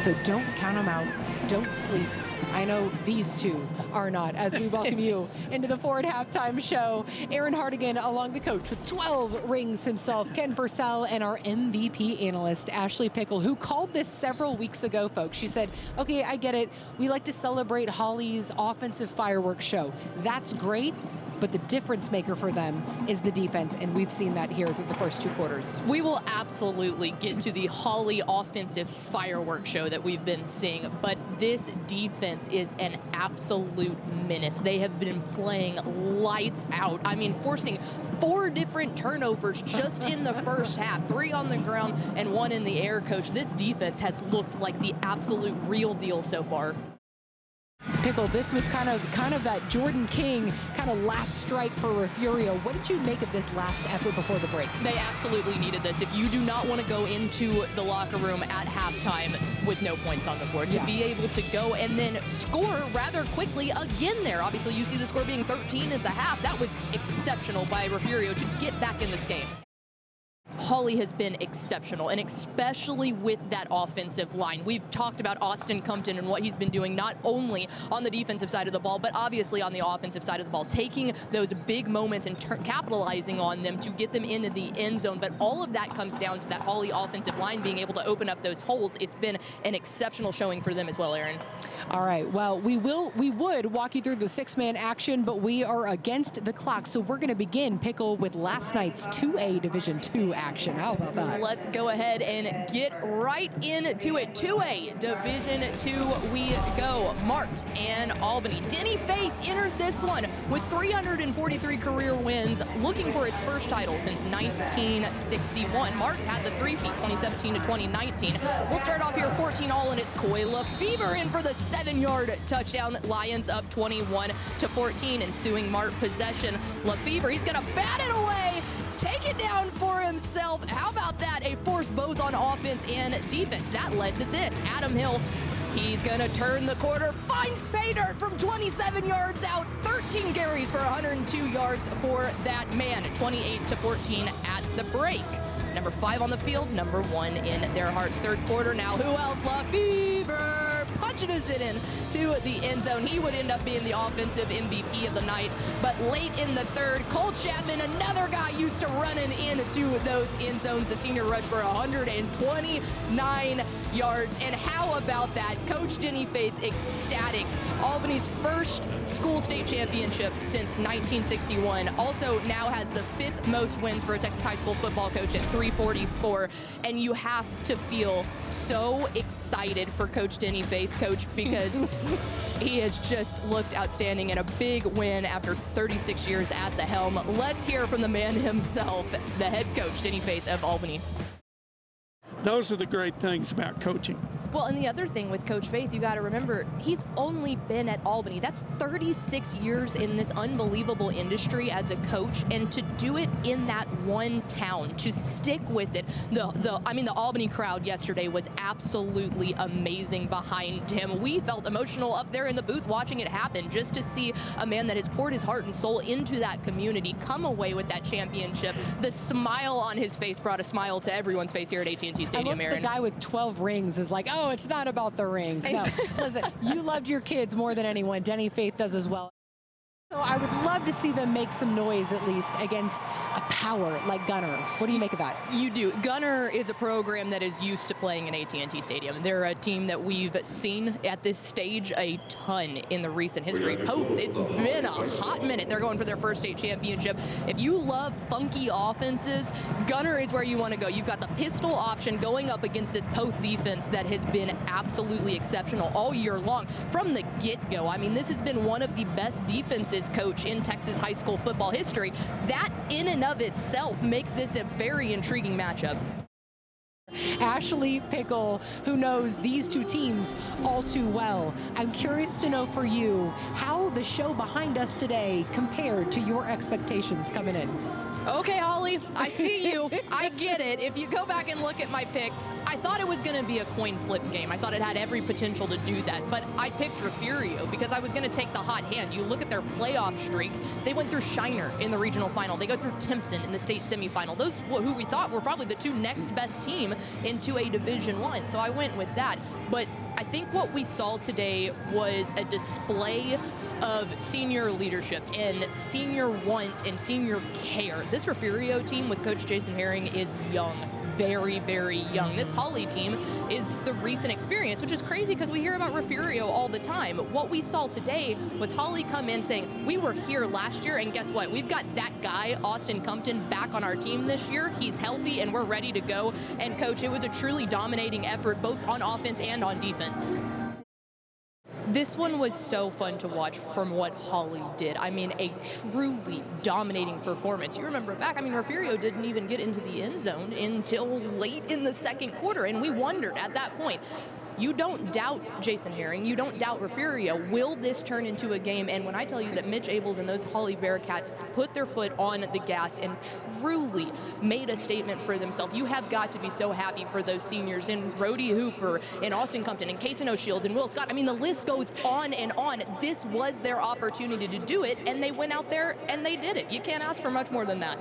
So don't count them out. Don't sleep. I know these two are not, as we welcome you into the Forward Halftime Show. Aaron Hardigan along the coach with 12 rings himself, Ken Purcell, and our MVP analyst, Ashley Pickle, who called this several weeks ago, folks. She said, okay, I get it. We like to celebrate Holly's offensive fireworks show. That's great. But the difference maker for them is the defense, and we've seen that here through the first 2 quarters. We will absolutely get to the Holly offensive fireworks show that we've been seeing, but this defense is an absolute menace. They have been playing lights out. I mean, forcing 4 different turnovers just in the first half, 3 on the ground and 1 in the air, Coach. This defense has looked like the absolute real deal so far. Pickle, this was kind of that Jordan King kind of last strike for Refugio. What did you make of this last effort before the break? They absolutely needed this. If you do not want to go into the locker room at halftime with no points on the board, to be able to go and then score rather quickly again there. Obviously, you see the score being 13 at the half. That was exceptional by Refugio to get back in this game. Holly has been exceptional, and especially with that offensive line. We've talked about Austin Compton and what he's been doing, not only on the defensive side of the ball, but obviously on the offensive side of the ball, taking those big moments and capitalizing on them to get them into the end zone. But all of that comes down to that Holly offensive line being able to open up those holes. It's been an exceptional showing for them as well, Aaron. All right, well, we would walk you through the 6-man action, but we are against the clock, so we're going to begin, Pickle, with last night's 2A Division II action. How about that? Let's go ahead and get right into it. 2A Division II we go. Mart and Albany. Denny Faith entered this one with 343 career wins, looking for its first title since 1961. Mart had the three-peat 2017 to 2019. We'll start off here 14 all, and it's Coy Lefevre in for the 7-yard touchdown. Lions up 21 to 14, ensuing Mart possession. Lefevre, he's gonna bat it away, take it down for himself. How about that? A force both on offense and defense. That led to this. Adam Hill, he's gonna turn the corner, finds pay dirt from 27 yards out. 13 carries for 102 yards for that man. 28 to 14 at the break. Number 5 on the field, number 1 in their hearts. Third quarter now. Who else? Lefevre punching us it in to the end zone. He would end up being the offensive MVP of the night. But late in the third, Cole Chapman, another guy used to running into those end zones. The senior rushed for 129 yards. And how about that? Coach Denny Faith ecstatic. Albany's first school state championship since 1961. Also now has the 5th most wins for a Texas high school football coach at 344. And you have to feel so excited for Coach Denny Faith, Coach, because he has just looked outstanding in a big win after 36 years at the helm. Let's hear from the man himself, the head coach, Denny Faith of Albany. Those are the great things about coaching. Well, and the other thing with Coach Faith, you got to remember, he's only been at Albany. That's 36 years in this unbelievable industry as a coach, and to do it in that one town, to stick with it. The Albany crowd yesterday was absolutely amazing behind him. We felt emotional up there in the booth watching it happen, just to see a man that has poured his heart and soul into that community come away with that championship. The smile on his face brought a smile to everyone's face here at AT&T Stadium, Aaron. The guy with 12 rings is like, oh, it's not about the rings. No, listen, you loved your kids more than anyone. Denny Faith does as well. So I would love to see them make some noise, at least, against a power like Gunner. What do you make of that? You do. Gunner is a program that is used to playing in AT&T Stadium. They're a team that we've seen at this stage a ton in the recent history. Poth, it's been a hot minute. They're going for their first state championship. If you love funky offenses, Gunner is where you want to go. You've got the pistol option going up against this Poth defense that has been absolutely exceptional all year long from the get-go. I mean, this has been one of the best defenses, Coach, in Texas high school football history. That in and of itself makes this a very intriguing matchup. Ashley Pickle, who knows these two teams all too well. I'm curious to know for you how the show behind us today compared to your expectations coming in. Okay, Holly, I see you. I get it. If you go back and look at my picks, I thought it was going to be a coin flip game. I thought it had every potential to do that, but I picked Refugio because I was going to take the hot hand. You look at their playoff streak, they went through Shiner in the regional final. They go through Timpson in the state semifinal. Those who we thought were probably the two next best team in 2A Division I, so I went with that. But I think what we saw today was a display of senior leadership and senior want and senior care. This Refugio team with Coach Jason Herring is young, very, very young. This Holly team is the recent experience, which is crazy because we hear about Refugio all the time. What we saw today was Holly come in saying, we were here last year, and guess what? We've got that guy, Austin Compton, back on our team this year. He's healthy, and we're ready to go. And, Coach, it was a truly dominating effort, both on offense and on defense. This one was so fun to watch from what Holly did. I mean, a truly dominating performance. You remember back, I mean, Refugio didn't even get into the end zone until late in the second quarter, and we wondered at that point, you don't doubt Jason Herring, you don't doubt Refugio. Will this turn into a game? And when I tell you that Mitch Abels and those Holly Bearcats put their foot on the gas and truly made a statement for themselves, you have got to be so happy for those seniors in Brody Hooper, in Austin Compton, in Kason O'Shields, and Will Scott. I mean, the list goes on and on. This was their opportunity to do it, and they went out there and they did it. You can't ask for much more than that.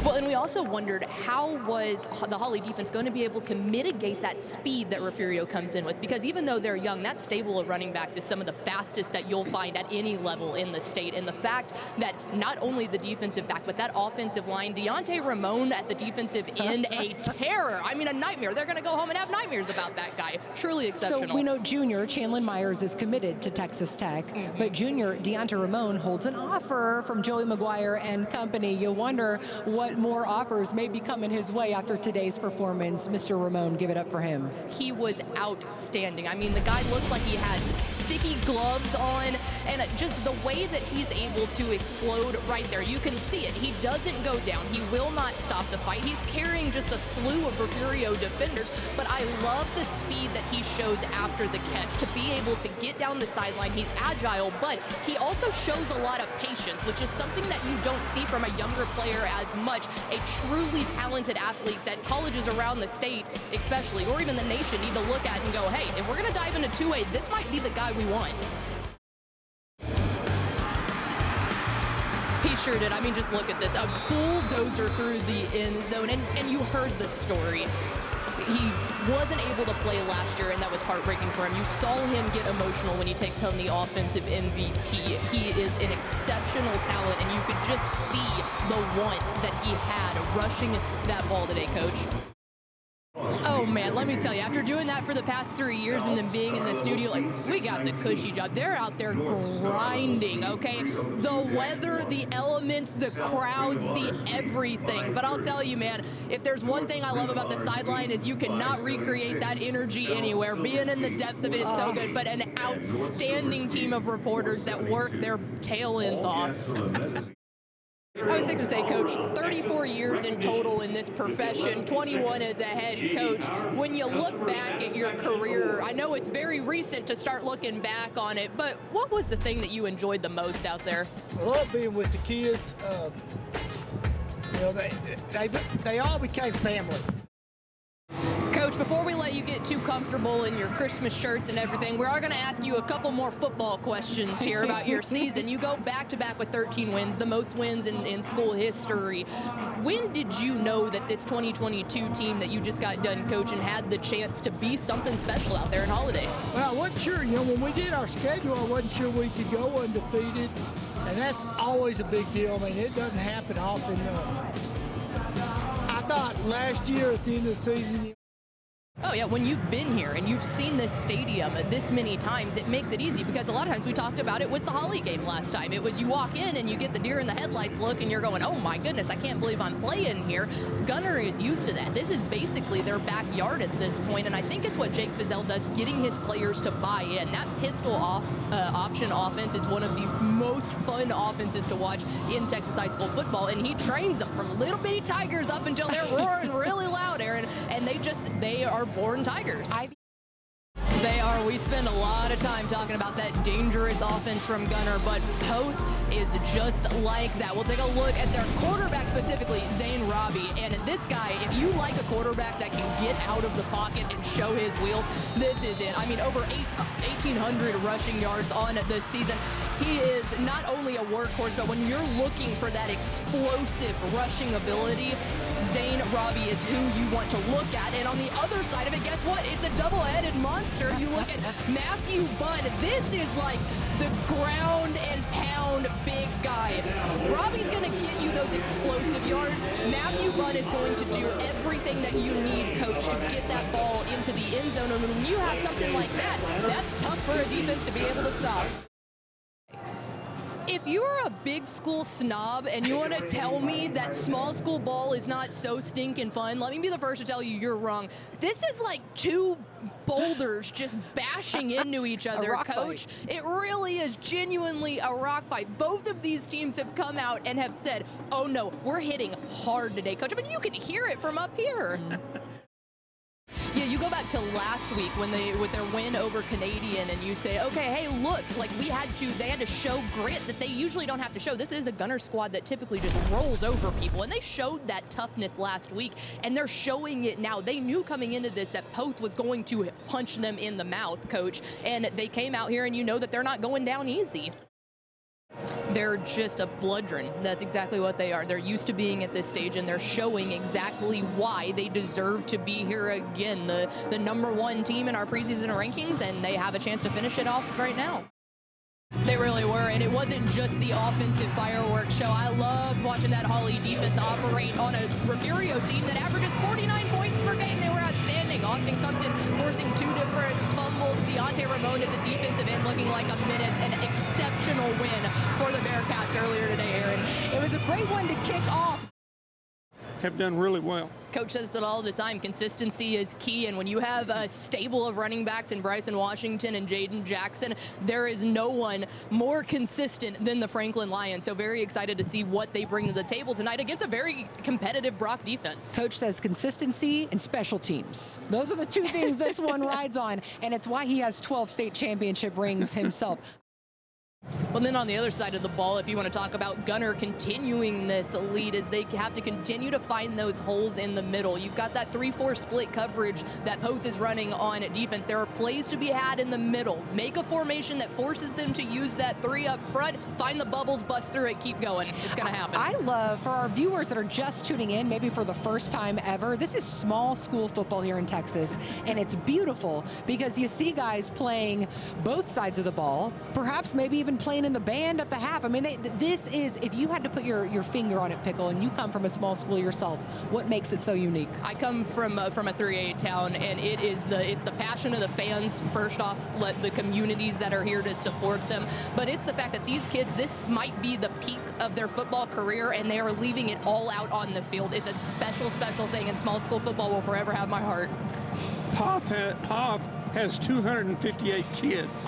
Well, and we also wondered, how was the Holly defense going to be able to mitigate that speed that Refugio comes in with? Because even though they're young, that stable of running backs is some of the fastest that you'll find at any level in the state. And the fact that not only the defensive back, but that offensive line, Deontay Ramon at the defensive end, a terror. I mean, a nightmare. They're going to go home and have nightmares about that guy. Truly exceptional. So we know junior Chandlin Myers is committed to Texas Tech, but junior Deontay Ramon holds an offer from Joey McGuire and company. You wonder what more offers may be coming his way after today's performance. Mr. Ramon, give it up for him. He was outstanding. I mean, the guy looks like he has sticky gloves on, and just the way that he's able to explode right there, you can see it. He doesn't go down. He will not stop the fight. He's carrying just a slew of Refugio defenders, but I love the speed that he shows after the catch to be able to get down the sideline. He's agile, but he also shows a lot of patience, which is something that you don't see from a younger player as much. A truly talented athlete that colleges around the state, especially, or even the nation, need to look at and go, hey, if we're going to dive into 2A, this might be the guy we want. He sure did. I mean, just look at this. A bulldozer through the end zone, and you heard the story. He wasn't able to play last year, and that was heartbreaking for him. You saw him get emotional when he takes home the offensive MVP. He is an exceptional talent, and you could just see the want that he had rushing that ball today, Coach. Oh man, let me tell you, after doing that for the past 3 years and then being in the studio, like, we got the cushy job. They're out there grinding, okay? The weather, the elements, the crowds, the everything. But I'll tell you, man, if there's one thing I love about the sideline is you cannot recreate that energy anywhere. Being in the depths of it, it's so good. But an outstanding team of reporters that work their tail ends off. I was going to say, Coach, 34 years in total in this profession, 21 as a head coach. When you look back at your career, I know it's very recent to start looking back on it, but what was the thing that you enjoyed the most out there? I love being with the kids. You know, they all became family. Coach, before we let you get too comfortable in your Christmas shirts and everything, we are going to ask you a couple more football questions here about your season. You go back-to-back with 13 wins, the most wins in school history. When did you know that this 2022 team that you just got done coaching had the chance to be something special out there in Holiday? Well, I wasn't sure. You know, when we did our schedule, I wasn't sure we could go undefeated, and that's always a big deal. I mean, it doesn't happen often. I thought last year at the end of the season, Oh yeah, when you've been here and you've seen this stadium this many times, it makes it easy because a lot of times we talked about it with the Holly game last time. It was you walk in and you get the deer in the headlights look and you're going, oh my goodness, I can't believe I'm playing here. Gunner is used to that. This is basically their backyard at this point, and I think it's what Jake Fizzell does, getting his players to buy in. That pistol option offense is one of the most fun offenses to watch in Texas high school football, and he trains them from little bitty tigers up until they're roaring really loud, Aaron, and they are born tigers. They are. We spend a lot of time talking about that dangerous offense from Gunner, but Poth is just like that. We'll take a look at their quarterback specifically, Zane Robbie. And this guy, if you like a quarterback that can get out of the pocket and show his wheels, this is it. I mean, over 1,800 rushing yards on this season. He is not only a workhorse, but when you're looking for that explosive rushing ability, Zane Robbie is who you want to look at. And on the other side of it, guess what? It's a double-headed monster. You look at Matthew Budd. This is like the ground and pound big guy. Robbie's going to get you those explosive yards. Matthew Budd is going to do everything that you need, coach, to get that ball into the end zone. And when you have something like that, that's tough for a defense to be able to stop. If you're a big school snob and you want to tell me that small school ball is not so stinking fun, let me be the first to tell you you're wrong. This is like two boulders just bashing into each other, coach. Fight. It really is genuinely a rock fight. Both of these teams have come out and have said, oh no, we're hitting hard today, coach. I mean, you can hear it from up here. Yeah, you go back to last week when with their win over Canadian, and you say, okay, hey, look, like they had to show grit that they usually don't have to show. This is a Gunner squad that typically just rolls over people, and they showed that toughness last week, and they're showing it now. They knew coming into this that Poth was going to punch them in the mouth, coach, and they came out here, and you know that they're not going down easy. They're just a bludgeon. That's exactly what they are. They're used to being at this stage, and they're showing exactly why they deserve to be here again. The #1 team in our preseason rankings, and they have a chance to finish it off right now. They really were, and it wasn't just the offensive fireworks show. I loved watching that Holly defense operate on a Refugio team that averages 49 points per game. They were outstanding. Austin Compton forcing 2 different fumbles. Deontay Ramon at the defensive end looking like a menace. An exceptional win for the Bearcats earlier today, Aaron. It was a great one to kick off. Have done really well. Coach says it all the time. Consistency is key, and when you have a stable of running backs in Bryson Washington and Jaden Jackson, there is no one more consistent than the Franklin Lions. So very excited to see what they bring to the table tonight against a very competitive Brock defense. Coach says consistency and special teams. Those are the 2 things this one rides on, and it's why he has 12 state championship rings himself. Well, then on the other side of the ball, if you want to talk about Gunner continuing this lead, as they have to continue to find those holes in the middle. You've got that 3-4 split coverage that Poth is running on defense. There are plays to be had in the middle. Make a formation that forces them to use that 3 up front, find the bubbles, bust through it, keep going. It's going to happen. I love, for our viewers that are just tuning in, maybe for the first time ever, this is small school football here in Texas, and it's beautiful because you see guys playing both sides of the ball, perhaps maybe even playing in the band at the half. I mean, this is, if you had to put your finger on it, Pickle, and you come from a small school yourself, what makes it so unique? I come from a 3A town, and it's the passion of the fans, first off, the communities that are here to support them, but it's the fact that these kids, this might be the peak of their football career, and they are leaving it all out on the field. It's a special, special thing, and small school football will forever have my heart. Poth has 258 kids.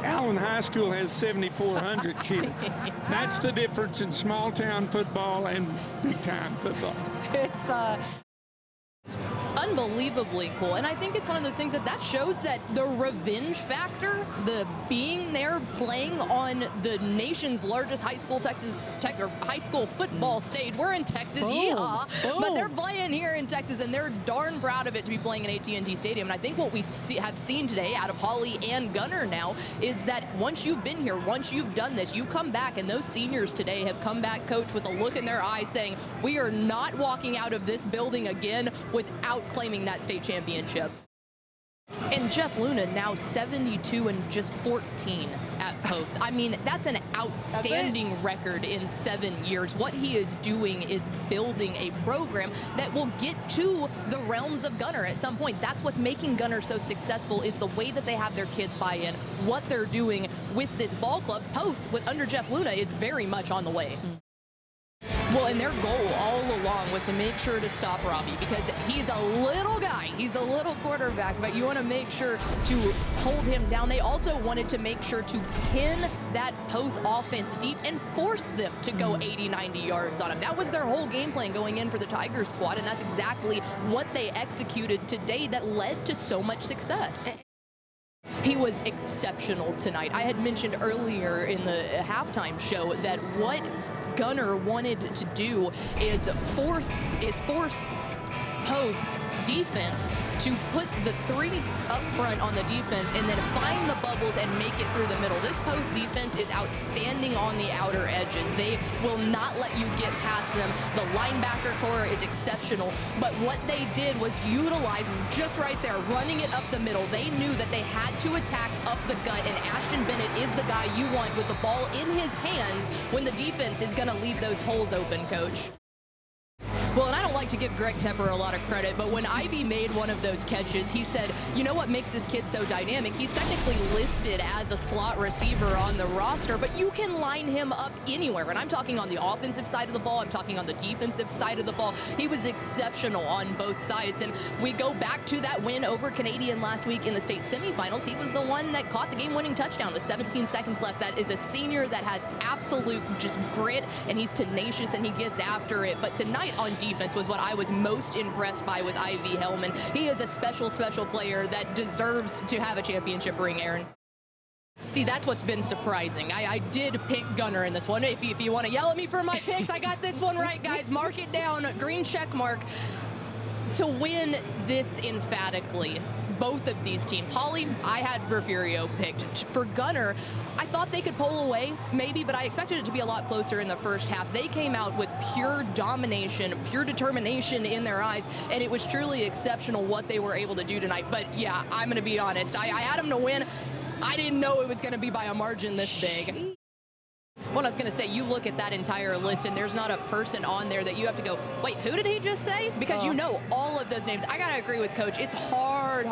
Allen High School has 7,400 kids. That's the difference in small town football and big time football. It's unbelievably cool, and I think it's one of those things that shows that the revenge factor, the being there playing on the nation's largest high school high school football stage. We're in Texas, yeehaw, but they're playing here in Texas, and they're darn proud of it to be playing in AT&T Stadium. And I think what we have seen today out of Holly and Gunner now is that once you've been here, once you've done this, you come back, and those seniors today have come back, coach, with a look in their eye saying, we are not walking out of this building again without claiming that state championship. And Jeff Luna now 72 and just 14 at Poth. I mean, that's an outstanding record in 7 years. What he is doing is building a program that will get to the realms of Gunner at some point. That's what's making Gunner so successful, is the way that they have their kids buy in, what they're doing with this ball club. Poth, under Jeff Luna, is very much on the way. Well, and their goal all along was to make sure to stop Robbie, because he's a little guy. He's a little quarterback, but you want to make sure to hold him down. They also wanted to make sure to pin that Poth offense deep and force them to go 80, 90 yards on him. That was their whole game plan going in for the Tigers squad, and that's exactly what they executed today that led to so much success. He was exceptional tonight. I had mentioned earlier in the halftime show that what Gunner wanted to do is force Pogue's defense to put the 3 up front on the defense and then find the bubbles and make it through the middle. This Pogue defense is outstanding on the outer edges. They will not let you get past them. The linebacker core is exceptional, but what they did was utilize just right there, running it up the middle. They knew that they had to attack up the gut, and Ashton Bennett is the guy you want with the ball in his hands when the defense is going to leave those holes open, Coach. Well, and I don't like to give Greg Tepper a lot of credit, but when Ivy made one of those catches, he said, you know what makes this kid so dynamic? He's technically listed as a slot receiver on the roster, but you can line him up anywhere. And I'm talking on the offensive side of the ball. I'm talking on the defensive side of the ball. He was exceptional on both sides. And we go back to that win over Canadian last week in the state semifinals. He was the one that caught the game-winning touchdown with 17 seconds left. That is a senior that has absolute just grit, and he's tenacious, and he gets after it. But tonight on defense was what I was most impressed by with Ivy Hellman. He is a special player that deserves to have a championship ring, Aaron. See, that's what's been surprising. I did pick Gunner in this one. If you want to yell at me for my picks, I got this one right, guys. Mark it down. Green check mark. To win this emphatically, both of these teams. Holly, I had Refugio picked. For Gunner, I thought they could pull away, maybe, but I expected it to be a lot closer in the first half. They came out with pure domination, pure determination in their eyes, and it was truly exceptional what they were able to do tonight. But yeah, I'm going to be honest. I had them to win. I didn't know it was going to be by a margin this big. Well, I was going to say, you look at that entire list, and there's not a person on there that you have to go, wait, who did he just say? Because you know all of those names. I got to agree with Coach. It's hard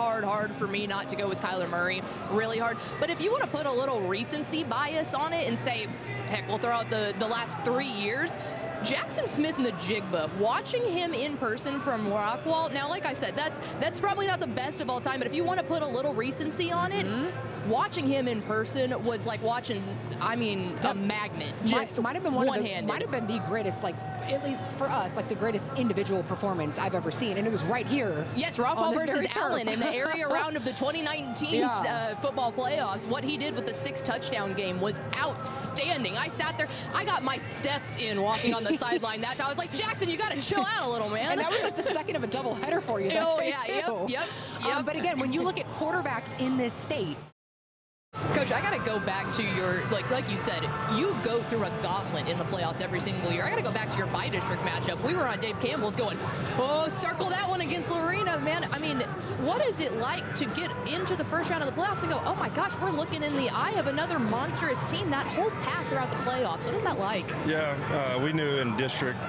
for me not to go with Kyler Murray. Really hard. But if you want to put a little recency bias on it and say, heck, we'll throw out the last 3 years, Jackson Smith and the Jigba, watching him in person from Rockwall. Now, like I said, that's probably not the best of all time, but if you want to put a little recency on it, watching him in person was like watching, I mean, a magnet. Just might have been one-handed. might have been the greatest, like, at least for us, like the greatest individual performance I've ever seen, and it was right here. Yes, Rockwall versus Allen in the area round of the 2019 football playoffs. What he did with the 6 touchdown game was outstanding. I sat there, I got my steps in walking on the sideline. That I was like, Jackson, you got to chill out a little, man. And that was like the second of a doubleheader for you. That's too. Yep. But again, when you look at quarterbacks in this state, Coach, I got to go back to your, like you said, you go through a gauntlet in the playoffs every single year. I got to go back to your bi-district matchup. We were on Dave Campbell's going, oh, circle that one against Lorena, man. I mean, what is it like to get into the first round of the playoffs and go, oh my gosh, we're looking in the eye of another monstrous team that whole path throughout the playoffs? What is that like? Yeah, we knew in district,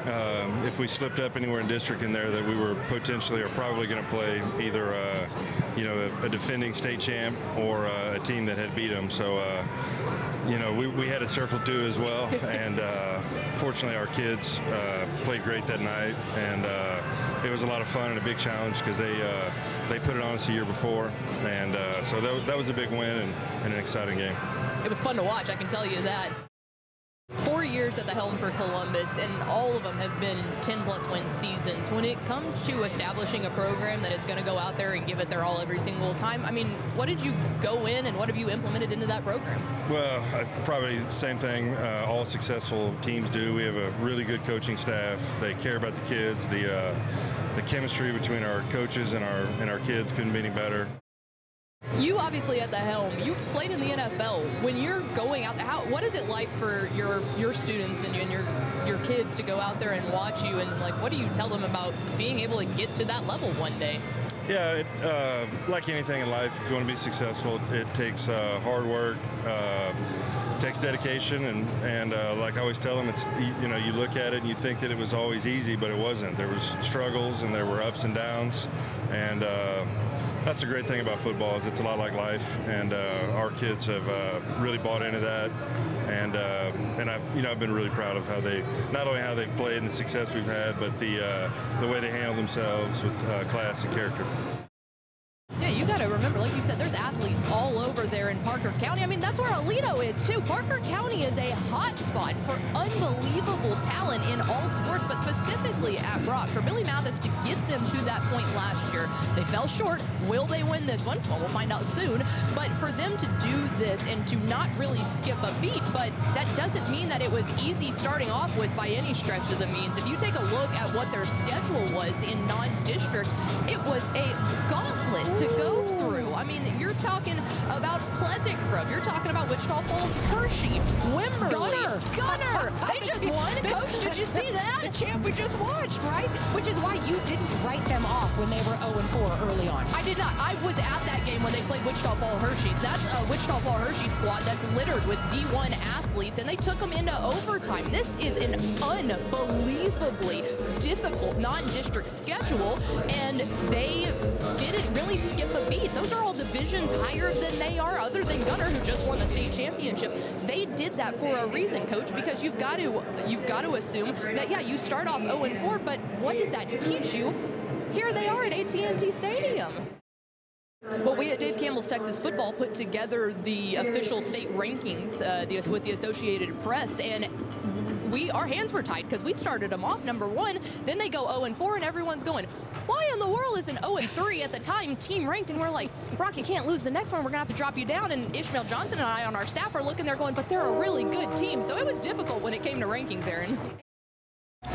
if we slipped up anywhere in district in there, that we were potentially or probably going to play either, a defending state champ or a team that had beat them. So, we had a circle too as well. And fortunately, our kids played great that night. And it was a lot of fun and a big challenge because they put it on us a year before. And so that was a big win and an exciting game. It was fun to watch, I can tell you that. 4 years at the helm for Columbus, and all of them have been 10-plus win seasons. When it comes to establishing a program that is going to go out there and give it their all every single time, I mean, what did you go in and what have you implemented into that program? Well, probably the same thing all successful teams do. We have a really good coaching staff. They care about the kids. The chemistry between our coaches and our kids couldn't be any better. You obviously at the helm, you played in the NFL. When you're going out there, what is it like for your students and your kids to go out there and watch you, and like, what do you tell them about being able to get to that level one day? Yeah, like anything in life, if you want to be successful, it takes hard work, takes dedication, and like I always tell them, it's, you look at it and you think that it was always easy, but it wasn't. There was struggles and there were ups and downs, and that's the great thing about football, is it's a lot like life, and our kids have really bought into that, and I've been really proud of how not only how they've played and the success we've had, but the way they handle themselves with class and character. Yeah, you got to remember, like you said, there's athletes all over there in Parker County. I mean, that's where Alito is, too. Parker County is a hot spot for unbelievable talent in all sports, but specifically at Brock. For Billy Mathis to get them to that point last year. They fell short. Will they win this one? Well, we'll find out soon. But for them to do this and to not really skip a beat, but that doesn't mean that it was easy starting off with by any stretch of the means. If you take a look at what their schedule was in non-district, it was a gauntlet to go through. I mean, you're talking about Pleasant Grove. You're talking about Wichita Falls, Hershey, Wimberley, Gunner. They just won. Coach, did you see that? The champ we just watched, right? Which is why you didn't write them off when they were 0-4 early on. I did not. I was at that game when they played Wichita Falls Hershey's. That's a Wichita Falls Hershey squad that's littered with D1 athletes, and they took them into overtime. This is an unbelievably difficult non-district schedule, and they didn't really skip a beat. Those are all divisions higher than they are, other than Gunner, who just won the state championship. They did that for a reason, Coach, because you've got to assume that, yeah, you start off 0-4, but what did that teach you? Here they are at AT&T Stadium. Well, we at Dave Campbell's Texas Football put together the official state rankings with the Associated Press, and our hands were tied because we started them off number 1. Then they go 0-4, and everyone's going, why in the world isn't 0-3 at the time team ranked? And we're like, Brock, you can't lose the next one. We're going to have to drop you down. And Ishmael Johnson and I on our staff are looking there going, but they're a really good team. So it was difficult when it came to rankings, Aaron.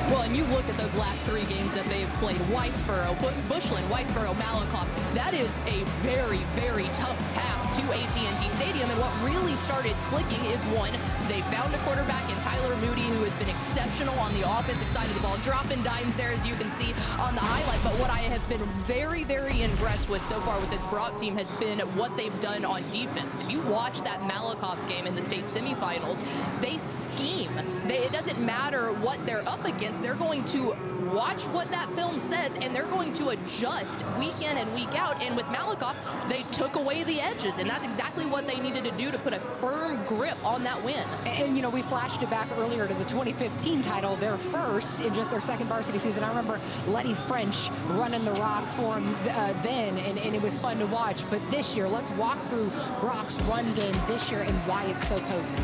Well, and you looked at those last 3 games that they've played, Whitesboro, Bushland, Whitesboro, Malakoff. That is a very, very tough path to AT&T Stadium. And what really started clicking is, one, they found a quarterback in Tyler Moody, who has been exceptional on the offensive side of the ball, dropping dimes there, as you can see on the highlight. But what I have been very, very impressed with so far with this Brock team has been what they've done on defense. If you watch that Malakoff game in the state semifinals, they scheme. It doesn't matter what they're up against. They're going to watch what that film says, and they're going to adjust week in and week out. And with Malakoff, they took away the edges, and that's exactly what they needed to do to put a firm grip on that win. And, you know, we flashed it back earlier to the 2015 title, their first in just their second varsity season. I remember Letty French running the rock for them then, and it was fun to watch. But this year, let's walk through Brock's run game this year and why it's so potent.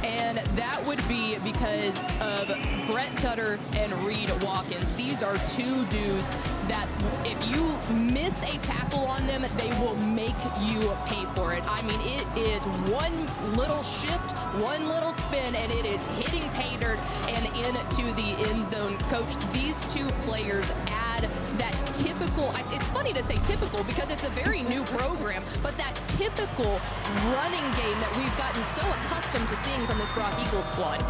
And that would be because of Brett Tutter and Reed Watkins. These are 2 dudes that if you miss a tackle on them, they will make you pay for it. I mean, it is one little shift, one little spin, and it is hitting pay dirt and into the end zone. Coach, these 2 players add that typical, it's funny to say typical because it's a very new program, but that typical running game that we've gotten so accustomed to seeing from this Brock Eagles squad.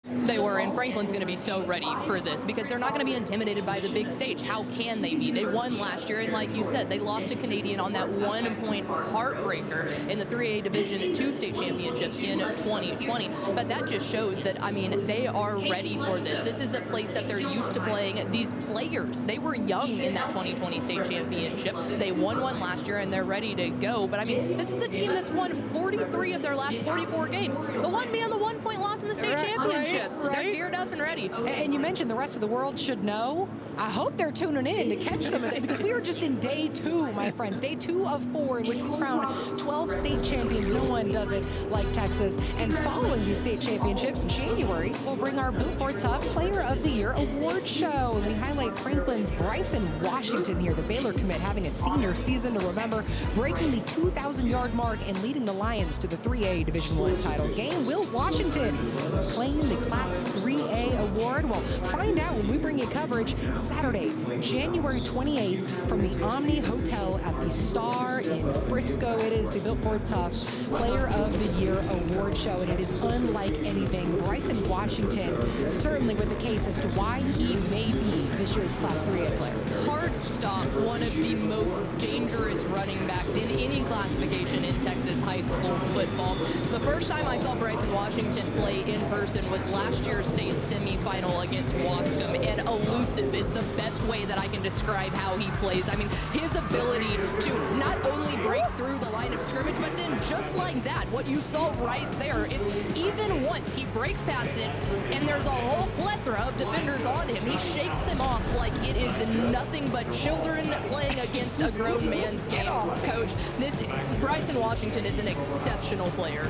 They were, and Franklin's going to be so ready for this because they're not going to be intimidated by the big stage. How can they be? They won last year, and like you said, they lost to Canadian on that 1-point heartbreaker in the 3A Division II state championship in 2020. But that just shows that, I mean, they are ready for this. This is a place that they're used to playing. These players, they were young in that 2020 state championship. They won one last year, and they're ready to go. But, I mean, this is a team that's won 43 of their last 44 games. The one being the 1-point loss in the state championship. Right. They're geared up and ready. And you mentioned the rest of the world should know. I hope they're tuning in to catch some of it because we are just in day 2, my friends. Day 2 of 4 in which we crown 12 state champions. No one does it like Texas. And following these state championships, January, we'll bring our Boot for Tough Player of the Year award show. And we highlight Franklin's Bryson Washington here, the Baylor commit, having a senior season to remember, breaking the 2,000-yard mark and leading the Lions to the 3A Division I title game. Will Washington claim the Class 3A award? Well, find out when we bring you coverage Saturday, January 28th from the Omni Hotel at the Star in Frisco. It is the Built for Tough Player of the Year award show, and it is unlike anything. Bryson Washington certainly with the case as to why he may be this year's Class 3A player. Hard stop, one of the most dangerous running backs in any classification in Texas high school football. The first time I saw Bryson Washington play in person was last year's state semifinal against Wascom, and elusive is the best way that I can describe how he plays. I mean, his ability to not only break through the line of scrimmage, but then just like that, what you saw right there is even once he breaks past it and there's a whole plethora of defenders on him, he shakes them off like it is nothing but children playing against a grown man's game. Coach, this Bryson Washington is an exceptional player.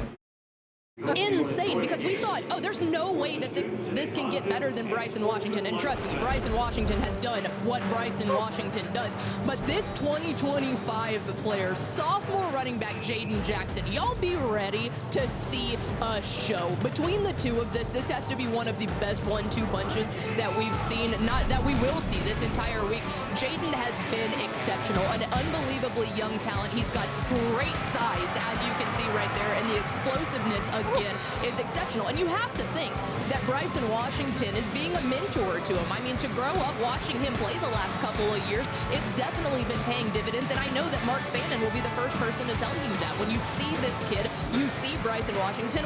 insane, because we thought, oh, there's no way that this can get better than Bryson Washington. And trust me, Bryson Washington has done what Bryson Washington does. But this 2025 player, sophomore running back Jaden Jackson, y'all be ready to see a show. Between the two of this has to be one of the best 1-2 punches that we've seen, not that we will see this entire week. Jaden has been exceptional, an unbelievably young talent. He's got great size, as you can see right there, and the explosiveness again is exceptional. And you have to think that Bryson Washington is being a mentor to him. I mean, to grow up watching him play the last couple of years, it's definitely been paying dividends. And I know that Mark Fannin will be the first person to tell you that. When you see this kid, you see Bryson Washington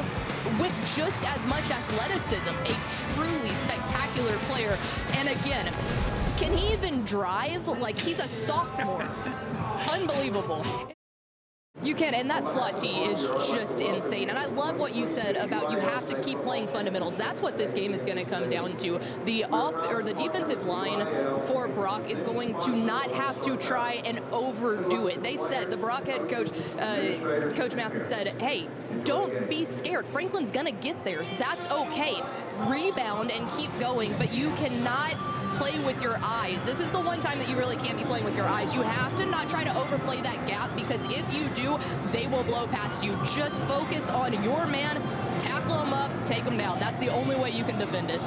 with just as much athleticism, a truly spectacular player. And again, can he even drive? Like, he's a sophomore. Unbelievable. You can, and that slot T is just insane. And I love what you said about you have to keep playing fundamentals. That's what this game is going to come down to. The defensive line for Brock is going to not have to try and overdo it. They said, the Brock head coach, Coach Mathis said, hey, don't be scared. Franklin's going to get theirs. That's okay. Rebound and keep going, but you cannot play with your eyes. This is the one time that you really can't be playing with your eyes. You have to not try to overplay that gap, because if you do, they will blow past you. Just focus on your man, tackle him up, take him down. That's the only way you can defend it.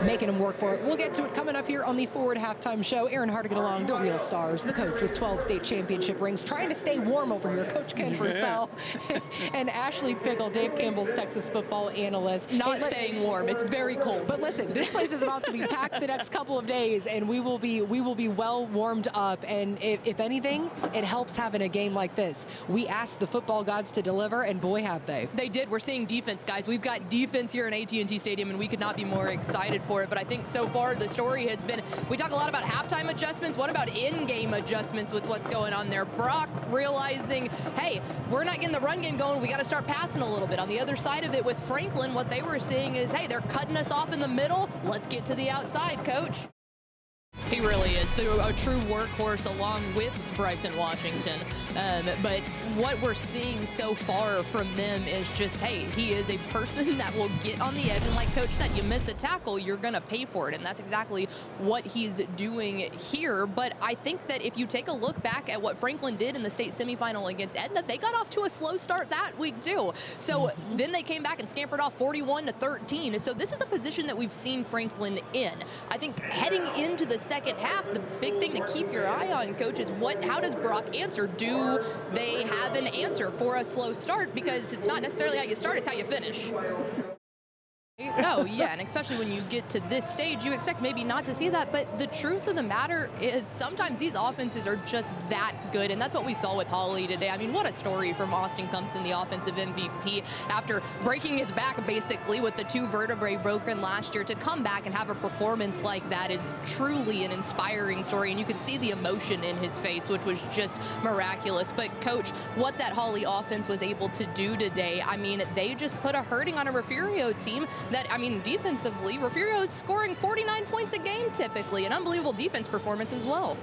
Making him work for it. We'll get to it coming up here on the Forward Halftime Show. Aaron Hardigan along, the real stars, the coach with 12 state championship rings, trying to stay warm over here. Coach Ken Purcell and Ashley Pickle, Dave Campbell's Texas football analyst. Not staying warm. It's very cold. But listen, this place is about to be packed the next couple of days, and we will be well warmed up. And if anything, it helps having a game like this. We asked the football gods to deliver, and boy, have they. They did. We're seeing defense, guys. We've got defense here in AT&T Stadium, and we could not be more excited for it. But I think so far the story has been, we talk a lot about halftime adjustments. What about in-game adjustments with what's going on there? Brock realizing, hey, we're not getting the run game going. We got to start passing a little bit. On the other side of it with Franklin, what they were seeing is, hey, they're cutting us off in the middle. Let's get to the outside, coach. He really is a true workhorse along with Bryson Washington. But what we're seeing so far from them is just, hey, he is a person that will get on the edge. And like Coach said, you miss a tackle, you're going to pay for it. And that's exactly what he's doing here. But I think that if you take a look back at what Franklin did in the state semifinal against Edna, they got off to a slow start that week too. So then they came back and scampered off 41-13. So this is a position that we've seen Franklin in. I think heading into the second half, the big thing to keep your eye on, coach, is how does Brock answer? Do they have an answer for a slow start? Because it's not necessarily how you start, it's how you finish. Oh, yeah, and especially when you get to this stage, you expect maybe not to see that, but the truth of the matter is sometimes these offenses are just that good, and that's what we saw with Holly today. I mean, what a story from Austin Compton, the offensive MVP, after breaking his back basically with the 2 vertebrae broken last year. To come back and have a performance like that is truly an inspiring story, and you could see the emotion in his face, which was just miraculous. But, Coach, what that Holly offense was able to do today, I mean, they just put a hurting on a Refugio team that, I mean, defensively, Refugio is scoring 49 points a game typically, an unbelievable defense performance as well.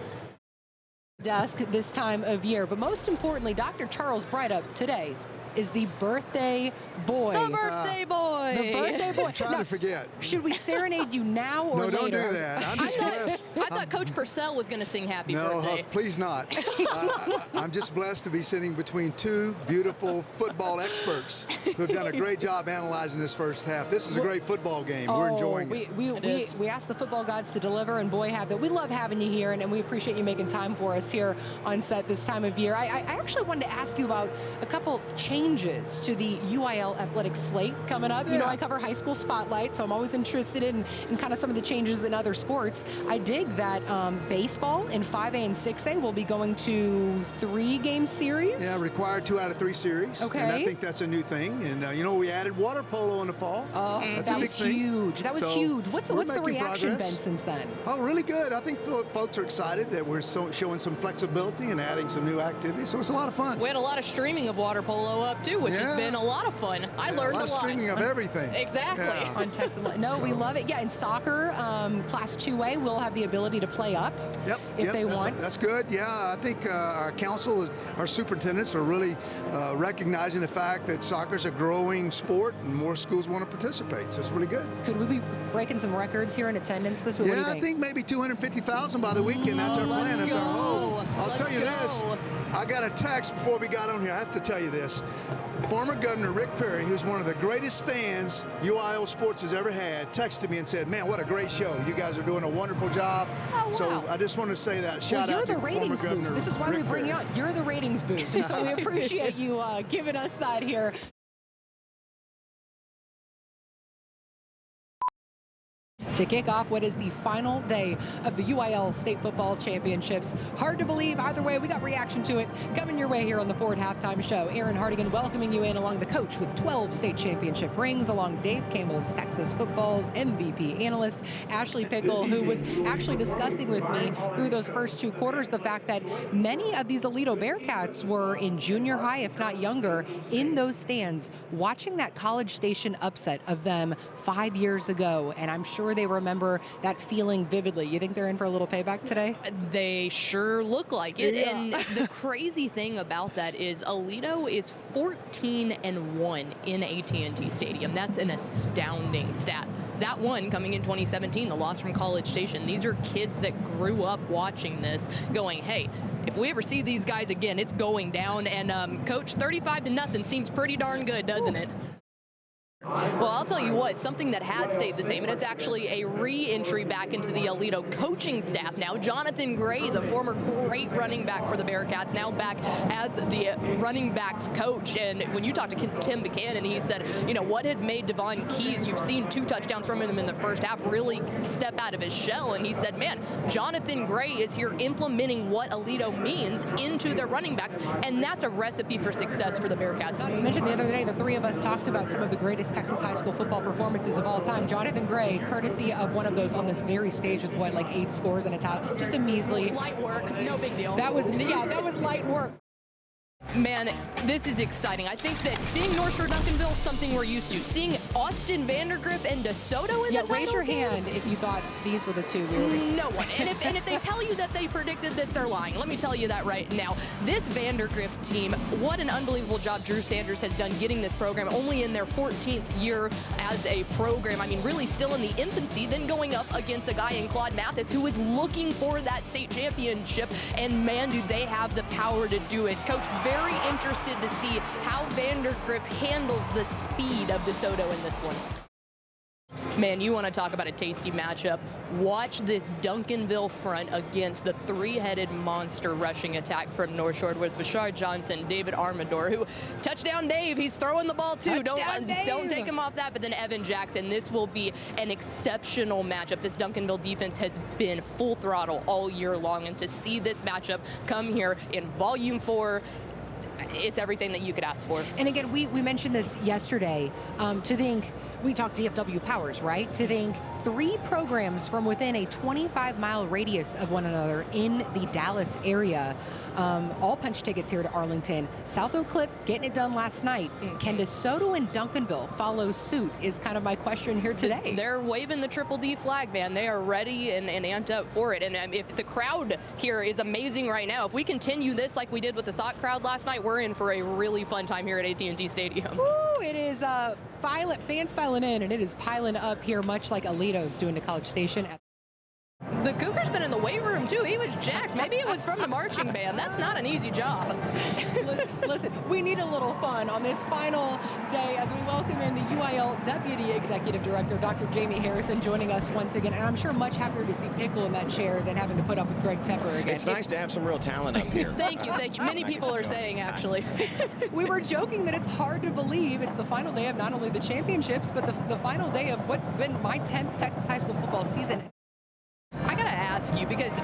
Dusk this time of year, but most importantly, Dr. Charles Breithaupt today is the birthday boy. The birthday boy. The birthday boy. I'm trying to forget. Should we serenade you now or later? No, don't do that. I'm just blessed. I thought Coach Purcell was going to sing happy birthday. No, please not. I'm just blessed to be sitting between 2 beautiful football experts who have done a great job analyzing this first half. This is a great football game. We're enjoying it. We asked the football gods to deliver, and boy, have they. We love having you here, and we appreciate you making time for us here on set this time of year. I actually wanted to ask you about a couple changes to the UIL athletics slate coming up. Yeah. You know, I cover high school spotlight, so I'm always interested in kind of some of the changes in other sports. I dig that baseball in 5A and 6A will be going to 3-game series. Yeah, required 2 out of 3 series. Okay. And I think that's a new thing. And, you know, we added water polo in the fall. Oh, that's that a big was thing. huge. That was huge. What's the reaction progress. been since then? Oh, really good. I think folks are excited that we're showing some flexibility and adding some new activities. So it's a lot of fun. We had a lot of streaming of water polo up too, which has been a lot of fun. I learned a lot. Streaming of everything. Exactly. Yeah. On Texas. No, we love it. Yeah, in soccer, Class 2A will have the ability to play up if they want. That's good. Yeah, I think our council, our superintendents are really recognizing the fact that soccer is a growing sport and more schools want to participate. So it's really good. Could we be breaking some records here in attendance this week? Yeah, I think maybe 250,000 by the weekend. That's our plan. That's our hope. I'll tell you this. I got a text before we got on here. I have to tell you this. Former Governor Rick Perry, who's one of the greatest fans UIL Sports has ever had, texted me and said, man, what a great show. You guys are doing a wonderful job. Oh, wow. So I just want to say that. Shout out to you're the ratings former boost. Governor This is why Rick we bring you Perry. out. You're the ratings boost. And so we appreciate you giving us that here. To kick off what is the final day of the UIL State Football Championships. Hard to believe. Either way, we got reaction to it coming your way here on the Ford Halftime Show. Aaron Hardigan welcoming you in along the coach with 12 state championship rings, along Dave Campbell's Texas Football's MVP analyst, Ashley Pickle, who was actually discussing with me through those first two quarters the fact that many of these Alito Bearcats were in junior high, if not younger, in those stands, watching that College Station upset of them 5 years ago. And I'm sure they remember that feeling vividly. You think they're in for a little payback today? They sure look like it. Yeah. And the crazy thing about that is Alito is 14-1 in AT&T Stadium. That's an astounding stat. That one coming in 2017, the loss from College Station. These are kids that grew up watching this going, hey, if we ever see these guys again, it's going down. And Coach, 35-0 seems pretty darn good, doesn't it? Well, I'll tell you what, something that has stayed the same, and it's actually a re-entry back into the Alito coaching staff now. Jonathan Gray, the former great running back for the Bearcats, now back as the running backs coach. And when you talk to Kim Buchanan, he said, you know, what has made Devon Keys, you've seen 2 touchdowns from him in the first half, really step out of his shell. And he said, man, Jonathan Gray is here implementing what Alito means into their running backs, and that's a recipe for success for the Bearcats. You mentioned the other day, the three of us talked about some of the greatest Texas high school football performances of all time. Jonathan Gray, courtesy of one of those on this very stage with what, like 8 scores and a touchdown, just a measly. Light work, no big deal. That was light work. Man, this is exciting. I think that seeing North Shore Duncanville is something we're used to. Seeing Austin Vandergrift and DeSoto in the title raise your hand if you thought these were the two. No one. And if they tell you that they predicted this, they're lying. Let me tell you that right now. This Vandergrift team, what an unbelievable job Drew Sanders has done getting this program only in their 14th year as a program. I mean, really still in the infancy, then going up against a guy in Claude Mathis who is looking for that state championship. And man, do they have the power to do it. Coach, very interested to see how Vandergrift handles the speed of DeSoto in this one. Man, you want to talk about a tasty matchup. Watch this Duncanville front against the 3-headed monster rushing attack from North Shore with Vashard Johnson, David Armador, who, touchdown Dave, he's throwing the ball too. Don't take him off that, but then Evan Jackson. This will be an exceptional matchup. This Duncanville defense has been full throttle all year long, and to see this matchup come here in Volume 4, it's everything that you could ask for. And again, we mentioned this yesterday, to think, we talked DFW Powers, right? To think 3 programs from within a 25-mile radius of one another in the Dallas area. All punch tickets here to Arlington. South Oak Cliff getting it done last night. Can DeSoto and Duncanville follow suit is kind of my question here today. They're waving the Triple D flag, man. They are ready and amped up for it. And if the crowd here is amazing right now, if we continue this like we did with the SOC crowd last night, we're in for a really fun time here at AT&T Stadium. Woo, it is fans filing in, and it is piling up here, much like Alito's doing to College Station. The Cougar's been in the weight room, too. He was jacked. Maybe it was from the marching band. That's not an easy job. Listen, we need a little fun on this final day as we welcome in the UIL Deputy Executive Director, Dr. Jamie Harrison, joining us once again. And I'm sure much happier to see Pickle in that chair than having to put up with Greg Tepper again. It's nice to have some real talent up here. Thank you. Many people are saying, actually. We were joking that it's hard to believe it's the final day of not only the championships, but the final day of what's been my 10th Texas high school football season. I gotta ask, ask you, because,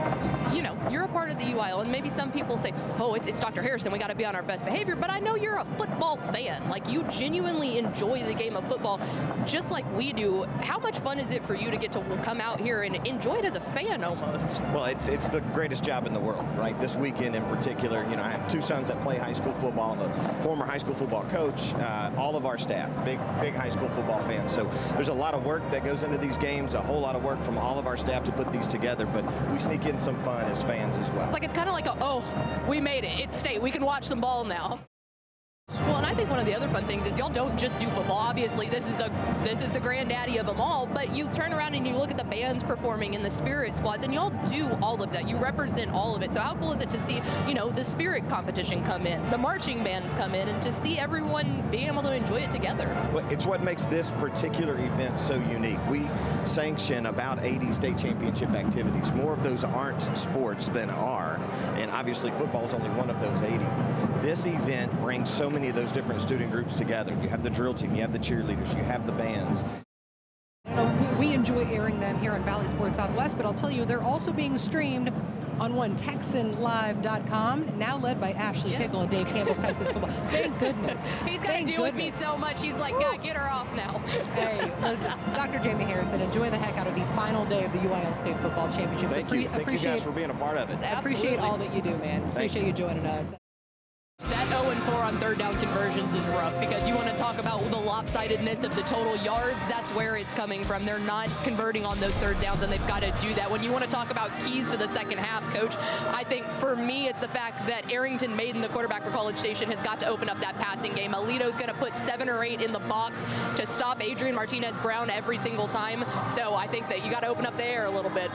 you know, you're a part of the UIL, and maybe some people say, oh, it's Dr. Harrison, we got to be on our best behavior, but I know you're a football fan. Like, you genuinely enjoy the game of football just like we do. How much fun is it for you to get to come out here and enjoy it as a fan almost? Well, it's the greatest job in the world, right? This weekend in particular, you know, I have two sons that play high school football. I'm a former high school football coach. All of our staff, big high school football fans. So there's a lot of work that goes into these games, a whole lot of work from all of our staff to put these together, but we sneak in some fun as fans as well. It's like, it's kind of like oh, we made it. It's state. We can watch some ball now. Well, and I think one of the other fun things is y'all don't just do football. Obviously, this is the granddaddy of them all, but you turn around and you look at the bands performing and the spirit squads, and y'all do all of that. You represent all of it. So how cool is it to see, you know, the spirit competition come in, the marching bands come in, and to see everyone being able to enjoy it together? Well, it's what makes this particular event so unique. We sanction about 80 state championship activities. More of those aren't sports than are, and obviously football is only one of those 80. This event brings so many of those different student groups together. You have the drill team, you have the cheerleaders, you have the bands. You know, we enjoy airing them here on Bally Sports Southwest, but I'll tell you, they're also being streamed on TexanLive.com, now led by Ashley Pickle and Dave Campbell's Texas Football. Thank goodness. He's got to deal with me so much. He's like, God, get her off now. Hey, listen, Dr. Jamie Harrison, enjoy the heck out of the final day of the UIL State Football Championships. Thank you guys for being a part of it. Appreciate all that you do, man. Appreciate you joining us. That 0-4 on third down conversions is rough, because you want to talk about the lopsidedness of the total yards. That's where it's coming from. They're not converting on those third downs, and they've got to do that. When you want to talk about keys to the second half, Coach, I think for me it's the fact that Arrington Maiden, the quarterback for College Station, has got to open up that passing game. Alito's going to put 7 or 8 in the box to stop Adrian Martinez-Brown every single time. So I think that you got to open up the air a little bit.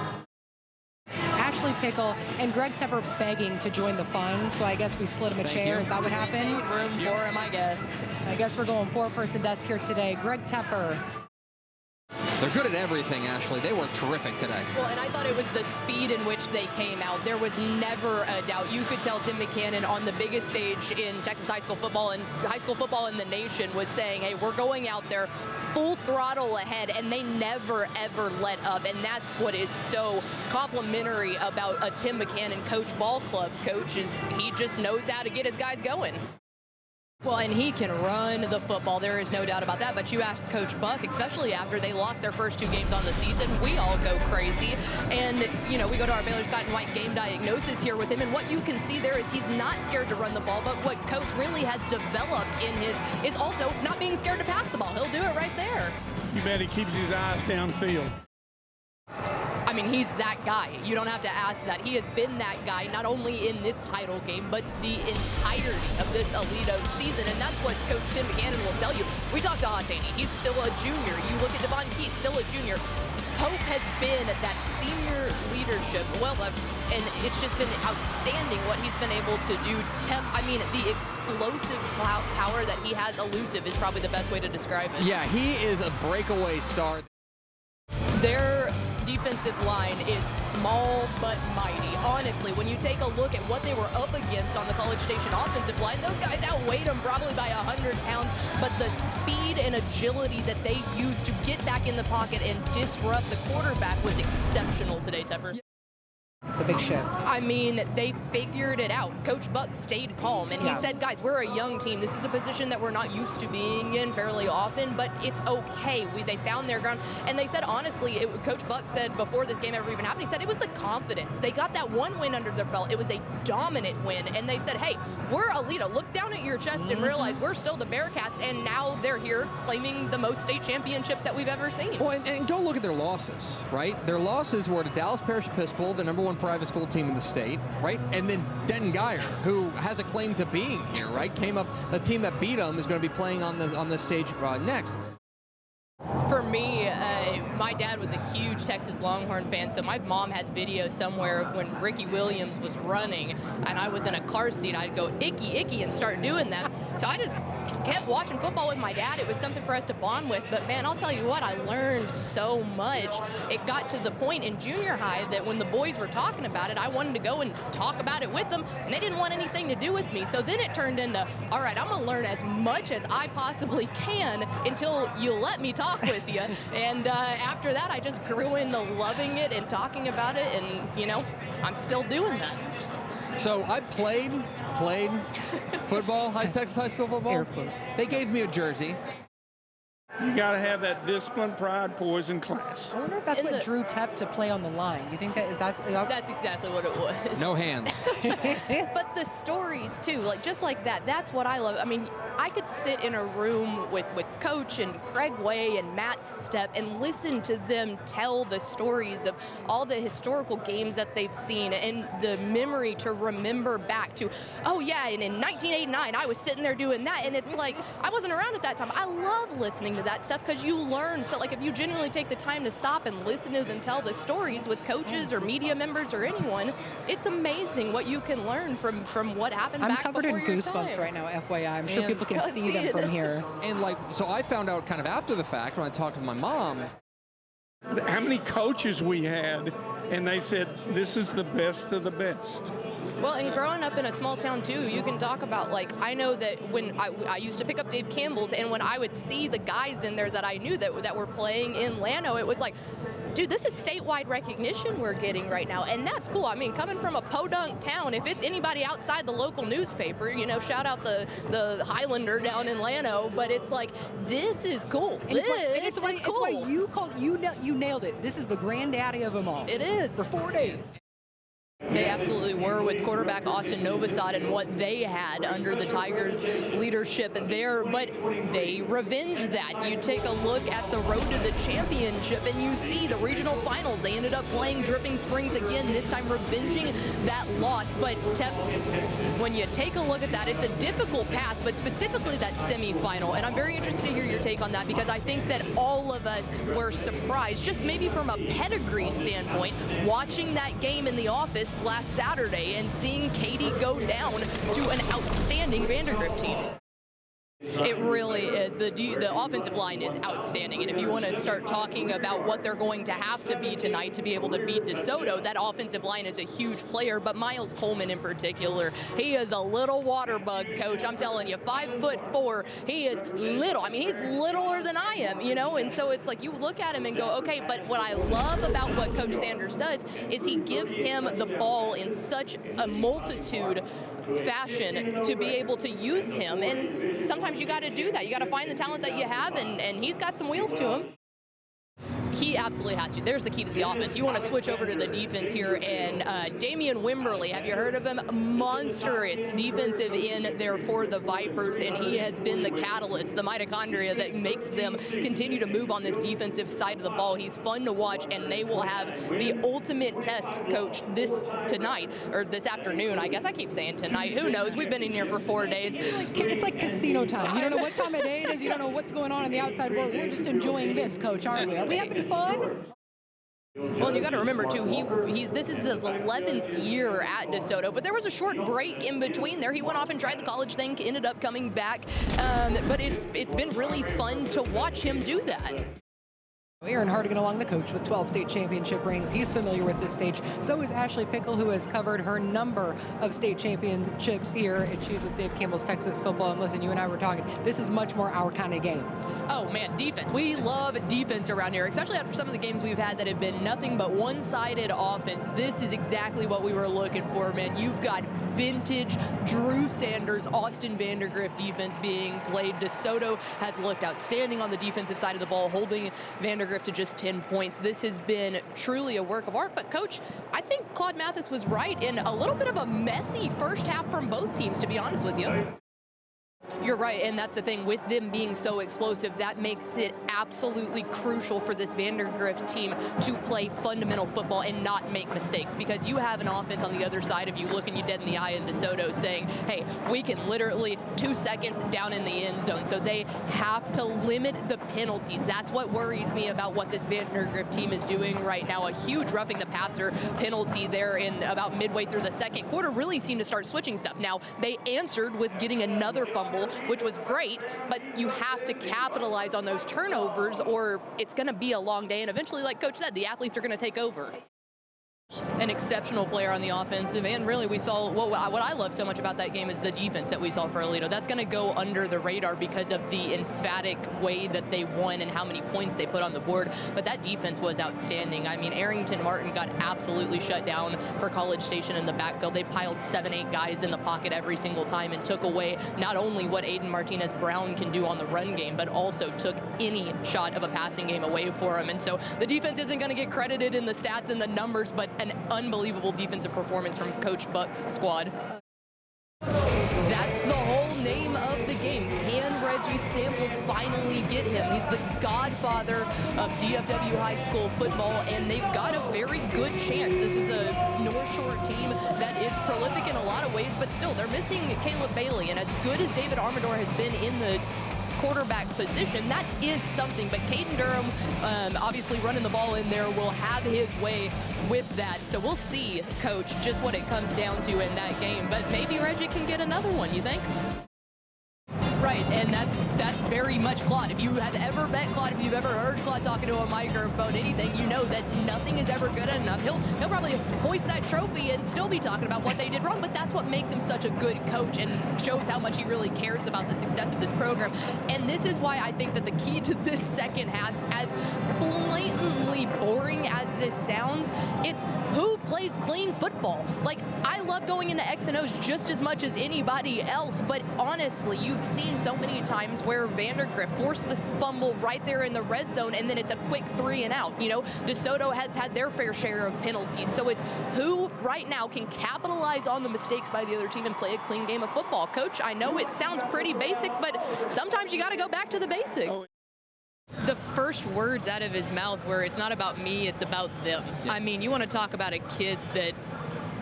Ashley Pickle and Greg Tepper begging to join the fun, so I guess we slid him a chair. Is that what happened? Room for him, I guess. I guess we're going 4-person desk here today. Greg Tepper. They're good at everything, Ashley. They were terrific today. Well, and I thought it was the speed in which they came out. There was never a doubt. You could tell Tim McCannon on the biggest stage in Texas high school football and high school football in the nation was saying, hey, we're going out there full throttle ahead, and they never, ever let up. And that's what is so complimentary about a Tim McCannon coach ball club. Coach is, he just knows how to get his guys going. Well, and he can run the football. There is no doubt about that. But you ask Coach Buck, especially after they lost their first 2 games on the season, we all go crazy. And, you know, we go to our Baylor Scott and White game diagnosis here with him. And what you can see there is he's not scared to run the ball. But what Coach really has developed in his is also not being scared to pass the ball. He'll do it right there. You bet he keeps his eyes downfield. I mean, he's that guy. You don't have to ask that. He has been that guy, not only in this title game, but the entirety of this Alito season. And that's what Coach Tim McCannon will tell you. We talked to Hatani. He's still a junior. You look at Devon Key, still a junior. Hope has been that senior leadership. Well, and it's just been outstanding what he's been able to do. I mean, the explosive power that he has, elusive, is probably the best way to describe it. Yeah, he is a breakaway star. Their defensive line is small but mighty. Honestly, when you take a look at what they were up against on the College Station offensive line, those guys outweighed them probably by 100 pounds, but the speed and agility that they used to get back in the pocket and disrupt the quarterback was exceptional today, Tepper. The big shift. I mean, they figured it out. Coach Buck stayed calm, and he said, guys, we're a young team. This is a position that we're not used to being in fairly often, but it's okay. They found their ground. And they said, honestly, Coach Buck said before this game ever even happened, he said it was the confidence. They got that one win under their belt. It was a dominant win. And they said, hey, we're Alito. Look down at your chest and realize we're still the Bearcats, and now they're here claiming the most state championships that we've ever seen. Well, and go look at their losses, right? Their losses were to Dallas Parish Episcopal, the #1 private school team in the state, right? And then Denton Geyer, who has a claim to being here, right? Came up, the team that beat them is going to be playing on the stage next. For me, my dad was a huge Texas Longhorn fan, so my mom has video somewhere of when Ricky Williams was running and I was in a car seat. I'd go, icky, icky, and start doing that. So I just kept watching football with my dad. It was something for us to bond with. But, man, I'll tell you what, I learned so much. It got to the point in junior high that when the boys were talking about it, I wanted to go and talk about it with them, and they didn't want anything to do with me. So then it turned into, all right, I'm going to learn as much as I possibly can until you let me talk with you. you. And after that, I just grew into loving it and talking about it, and, you know, I'm still doing that. So I played football, Texas high school football. Air quotes. They gave me a jersey. You got to have that discipline, pride, poise, and class. I wonder if that's In what the- drew Tep to play on the line. You think that's That's exactly what it was. No hands. But the stories too, like just like that, that's what I love. I mean, I could sit in a room with Coach and Craig Way and Matt Stepp and listen to them tell the stories of all the historical games that they've seen and the memory to remember back to, oh yeah, and in 1989 I was sitting there doing that, and it's like, I wasn't around at that time. I love listening to that stuff because you learn. So like if you genuinely take the time to stop and listen to them tell the stories with coaches or media members or anyone, it's amazing what you can learn from what happened I'm back covered in before your goosebumps time. right now, FYI. I'm sure And- people can I see see them it. from here. And like, so I found out kind of after the fact when I talked to my mom. How many coaches we had, and they said, this is the best of the best. Well, and growing up in a small town too, you can talk about, like, I know that when I used to pick up Dave Campbell's, and when I would see the guys in there that I knew that were playing in Llano, it was like, dude, this is statewide recognition we're getting right now, and that's cool. I mean, coming from a podunk town, if it's anybody outside the local newspaper, you know, shout out the Highlander down in Llano, but it's like, this is cool. And it's This why is cool. you nailed it. This is the granddaddy of them all. It is. For 4 days. They absolutely were with quarterback Austin Novosad and what they had under the Tigers' leadership there, but they revenged that. You take a look at the road to the championship and you see the regional finals. They ended up playing Dripping Springs again, this time revenging that loss. But Tep, when you take a look at that, it's a difficult path, but specifically that semifinal. And I'm very interested to hear your take on that because I think that all of us were surprised, just maybe from a pedigree standpoint, watching that game in the office last Saturday and seeing Katie go down to an outstanding Vandergrift team. It really is. The offensive line is outstanding, and if you want to start talking about what they're going to have to be tonight to be able to beat DeSoto, that offensive line is a huge player, but Miles Coleman in particular, he is a little water bug, Coach. I'm telling you, 5'4", he is little. I mean, he's littler than I am, you know, and so it's like you look at him and go, okay, but what I love about what Coach Sanders does is he gives him the ball in such a multitude fashion to be able to use him, and sometimes you got to do that. You got to find the talent that you have, and he's got some wheels to him. He absolutely has to. There's the key to the offense. You want to switch over to the defense here, and Damian Wimberly, have you heard of him? Monstrous defensive end there for the Vipers, and he has been the catalyst, the mitochondria that makes them continue to move on this defensive side of the ball. He's fun to watch, and they will have the ultimate test, Coach, this afternoon. I guess I keep saying tonight. Who knows? We've been in here for 4 days. It's like casino time. You don't know what time of day it is. You don't know what's going on in the outside world. We're just enjoying this, Coach, aren't we? Are we having fun? Well, and you got to remember too, this is his 11th year at DeSoto, but there was a short break in between there. He went off and tried the college thing, ended up coming back, but it's been really fun to watch him do that. Aaron Hardigan along the coach with 12 state championship rings. He's familiar with this stage. So is Ashley Pickle, who has covered her number of state championships here, and she's with Dave Campbell's Texas football. And listen, you and I were talking, this is much more our kind of game. Oh man, defense. We love defense around here, especially after some of the games we've had that have been nothing but one-sided offense. This is exactly what we were looking for, man. You've got vintage Drew Sanders, Austin Vandergrift defense being played. DeSoto has looked outstanding on the defensive side of the ball, holding Vandergrift to just 10 points. This has been truly a work of art. But Coach, I think Claude Mathis was right in a little bit of a messy first half from both teams, to be honest with you. You're right, and that's the thing. With them being so explosive, that makes it absolutely crucial for this Vandergrift team to play fundamental football and not make mistakes, because you have an offense on the other side of you looking you dead in the eye in DeSoto saying, hey, we can literally 2 seconds down in the end zone. So they have to limit the penalties. That's what worries me about what this Vandergrift team is doing right now. A huge roughing the passer penalty there in about midway through the second quarter really seemed to start switching stuff. Now, they answered with getting another fumble, which was great, but you have to capitalize on those turnovers or it's going to be a long day. And eventually, like Coach said, the athletes are going to take over. An exceptional player on the offensive, and really we saw what I love so much about that game is the defense that we saw for Aledo. That's going to go under the radar because of the emphatic way that they won and how many points they put on the board, but that defense was outstanding. I mean, Arrington Martin got absolutely shut down for College Station in the backfield. They piled 7-8 guys in the pocket every single time and took away not only what Aiden Martinez-Brown can do on the run game, but also took any shot of a passing game away for him. And so the defense isn't going to get credited in the stats and the numbers, but an unbelievable defensive performance from Coach Buck's squad. That's the whole name of the game. Can Reggie Samples finally get him? He's the godfather of DFW high school football, and they've got a very good chance. This is a North Shore team that is prolific in a lot of ways, but still, they're missing Caleb Bailey, and as good as David Armador has been in the quarterback position, that is something. But Caden Durham, obviously running the ball in there, will have his way with that. So we'll see, Coach, just what it comes down to in that game. But maybe Reggie can get another one, you think? Right, and that's very much Claude. If you have ever met Claude, if you've ever heard Claude talking to a microphone, anything, you know that nothing is ever good enough. He'll probably hoist that trophy and still be talking about what they did wrong, but that's what makes him such a good coach and shows how much he really cares about the success of this program. And this is why I think that the key to this second half, as blatantly boring as this sounds, it's who plays clean football. Like, I love going into X and O's just as much as anybody else, but honestly, you've seen so many times where Vandergrift forced this fumble right there in the red zone, and then it's a quick 3 and out. You know, DeSoto has had their fair share of penalties, so it's who right now can capitalize on the mistakes by the other team and play a clean game of football. Coach, I know it sounds pretty basic, but sometimes you got to go back to the basics. The first words out of his mouth were, "It's not about me, it's about them." Yeah. I mean, you want to talk about a kid that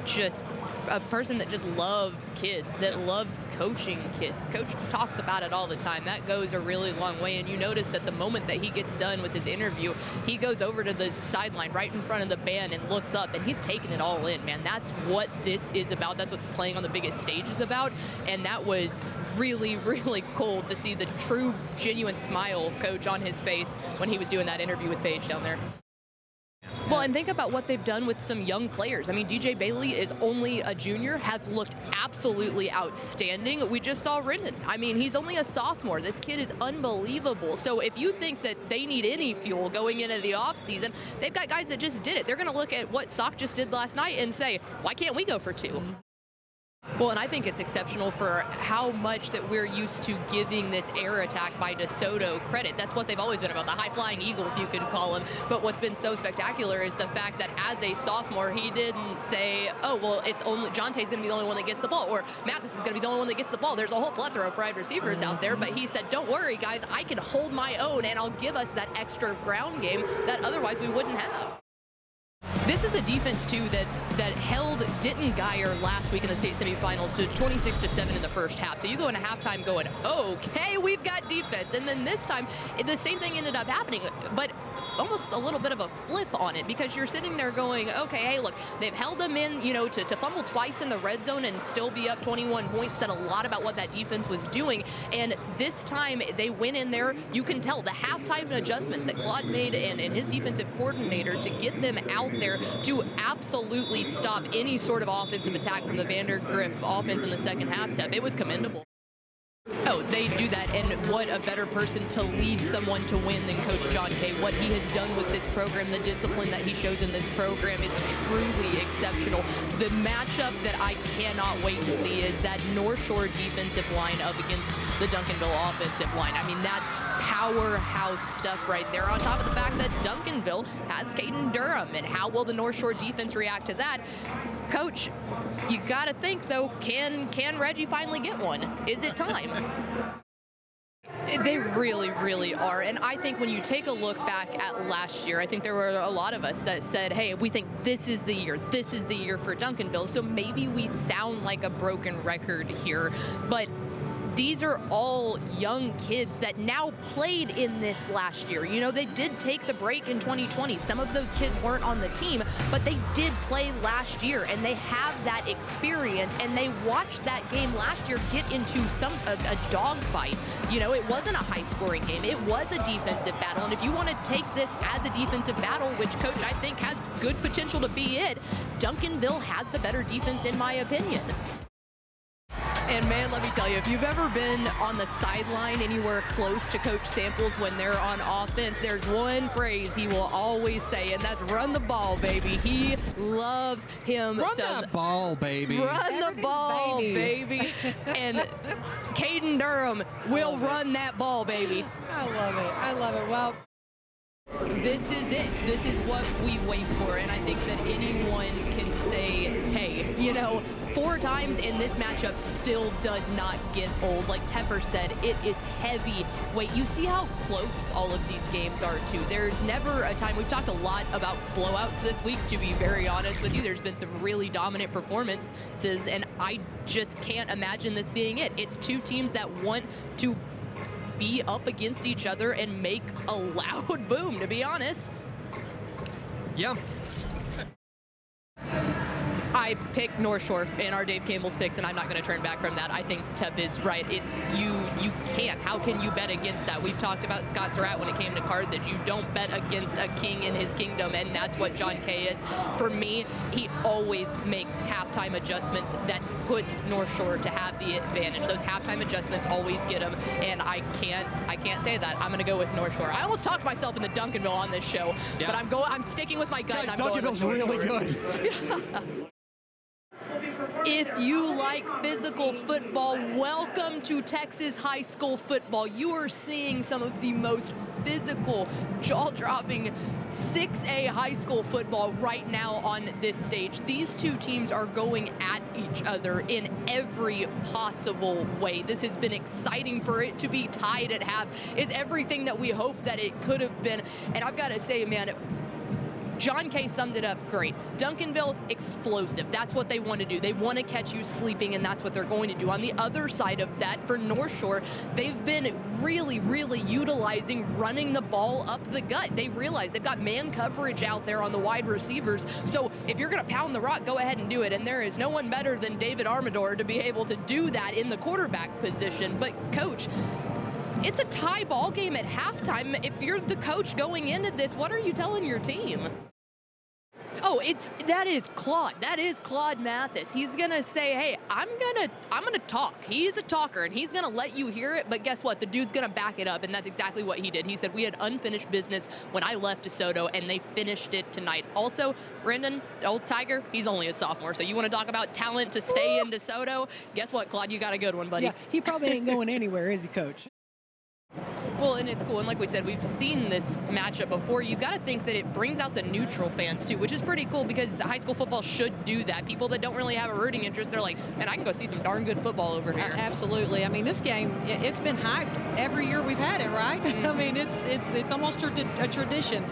just a person that just loves kids, that loves coaching kids. Coach talks about it all the time. That goes a really long way, and you notice that the moment that he gets done with his interview, he goes over to the sideline right in front of the band and looks up, and he's taking it all in, man. That's what this is about. That's what playing on the biggest stage is about, and that was really, really cool to see the true, genuine smile, Coach, on his face when he was doing that interview with Paige down there. Well, and think about what they've done with some young players. I mean, DJ Bailey is only a junior, has looked absolutely outstanding. We just saw Rendon. I mean, he's only a sophomore. This kid is unbelievable. So if you think that they need any fuel going into the offseason, they've got guys that just did it. They're going to look at what Sock just did last night and say, why can't we go for 2? Well, and I think it's exceptional for how much that we're used to giving this air attack by DeSoto credit. That's what they've always been about, the high-flying Eagles, you could call them. But what's been so spectacular is the fact that as a sophomore, he didn't say, oh, well, it's only Jonte's going to be the only one that gets the ball, or Mathis is going to be the only one that gets the ball. There's a whole plethora of wide receivers out there, but he said, don't worry, guys, I can hold my own, and I'll give us that extra ground game that otherwise we wouldn't have. This is a defense, too, that held Denton Geyer last week in the state semifinals to 26-7 in the first half. So you go into halftime going, okay, we've got defense. And then this time, the same thing ended up happening, but almost a little bit of a flip on it, because you're sitting there going, okay, hey, look, they've held them in, you know, to fumble twice in the red zone and still be up 21 points said a lot about what that defense was doing. And this time they went in there, you can tell the halftime adjustments that Claude made and his defensive coordinator to get them out there to absolutely stop any sort of offensive attack from the Vandergrift offense in the second half. It was commendable. Oh, they do that, and what a better person to lead someone to win than Coach John Kay. What he has done with this program, the discipline that he shows in this program, it's truly exceptional. The matchup that I cannot wait to see is that North Shore defensive line up against the Duncanville offensive line. I mean, that's powerhouse stuff right there, on top of the fact that Duncanville has Caden Durham, and how will the North Shore defense react to that? Coach, you got to think, though, can Reggie finally get one? Is it time? They really, really are. And I think when you take a look back at last year, I think there were a lot of us that said, hey, we think this is the year for Duncanville. So maybe we sound like a broken record here, but these are all young kids that now played in this last year. You know, they did take the break in 2020. Some of those kids weren't on the team, but they did play last year, and they have that experience, and they watched that game last year get into a dogfight. You know, it wasn't a high-scoring game. It was a defensive battle, and if you want to take this as a defensive battle, which Coach I think has good potential to be it, Duncanville has the better defense in my opinion. And man, let me tell you, if you've ever been on the sideline anywhere close to Coach Samples when they're on offense, there's one phrase he will always say, and that's run the ball, baby. He loves him. Run that ball, baby. Run the ball, baby. And Caden Durham will run that ball, baby. I love it. I love it. Well, this is it. This is what we wait for. And I think that anyone can say, hey, you know, 4 times in this matchup still does not get old. Like Tepper said, it is heavy weight. You see how close all of these games are, too. There's never a time. We've talked a lot about blowouts this week, to be very honest with you. There's been some really dominant performances, and I just can't imagine this being it. It's 2 teams that want to be up against each other and make a loud boom, to be honest. Yeah. I picked North Shore in our Dave Campbell's picks, and I'm not going to turn back from that. I think Tep is right. It's you can't. How can you bet against that? We've talked about Scott Surratt when it came to Carthage. You don't bet against a king in his kingdom, and that's what John Kay is. For me, he always makes halftime adjustments that puts North Shore to have the advantage. Those halftime adjustments always get him, and I can't say that. I'm going to go with North Shore. I almost talked myself into Duncanville on this show, but I'm sticking with my gut. Guys, and I'm going with North Duncanville's really Shore. good. If you like physical football, welcome to Texas high school football. You are seeing some of the most physical, jaw-dropping 6A high school football right now on this stage. These 2 teams are going at each other in every possible way. This has been exciting. For it to be tied at half is everything that we hoped that it could have been. And I've got to say, man, John Kay summed it up great. Duncanville, explosive. That's what they want to do. They want to catch you sleeping, and that's what they're going to do. On the other side of that, for North Shore, they've been really, really utilizing running the ball up the gut. They realize they've got man coverage out there on the wide receivers. So if you're going to pound the rock, go ahead and do it. And there is no one better than David Armador to be able to do that in the quarterback position. But, Coach, it's a tie ball game at halftime. If you're the coach going into this, what are you telling your team? Oh, that is Claude. That is Claude Mathis. He's gonna say, hey, I'm gonna talk. He's a talker, and he's gonna let you hear it, but guess what? The dude's gonna back it up, and that's exactly what he did. He said, we had unfinished business when I left DeSoto, and they finished it tonight. Also, Brendan, old Tiger, he's only a sophomore, so you wanna talk about talent to stay in DeSoto? Guess what, Claude? You got a good one, buddy. yeah, he probably ain't going anywhere, is he, Coach? Well, and it's cool, and like we said, we've seen this matchup before. You've got to think that it brings out the neutral fans, too, which is pretty cool because high school football should do that. People that don't really have a rooting interest, they're like, man, I can go see some darn good football over here. Absolutely. I mean, this game, it's been hyped every year we've had it, right? I mean, it's almost a tradition.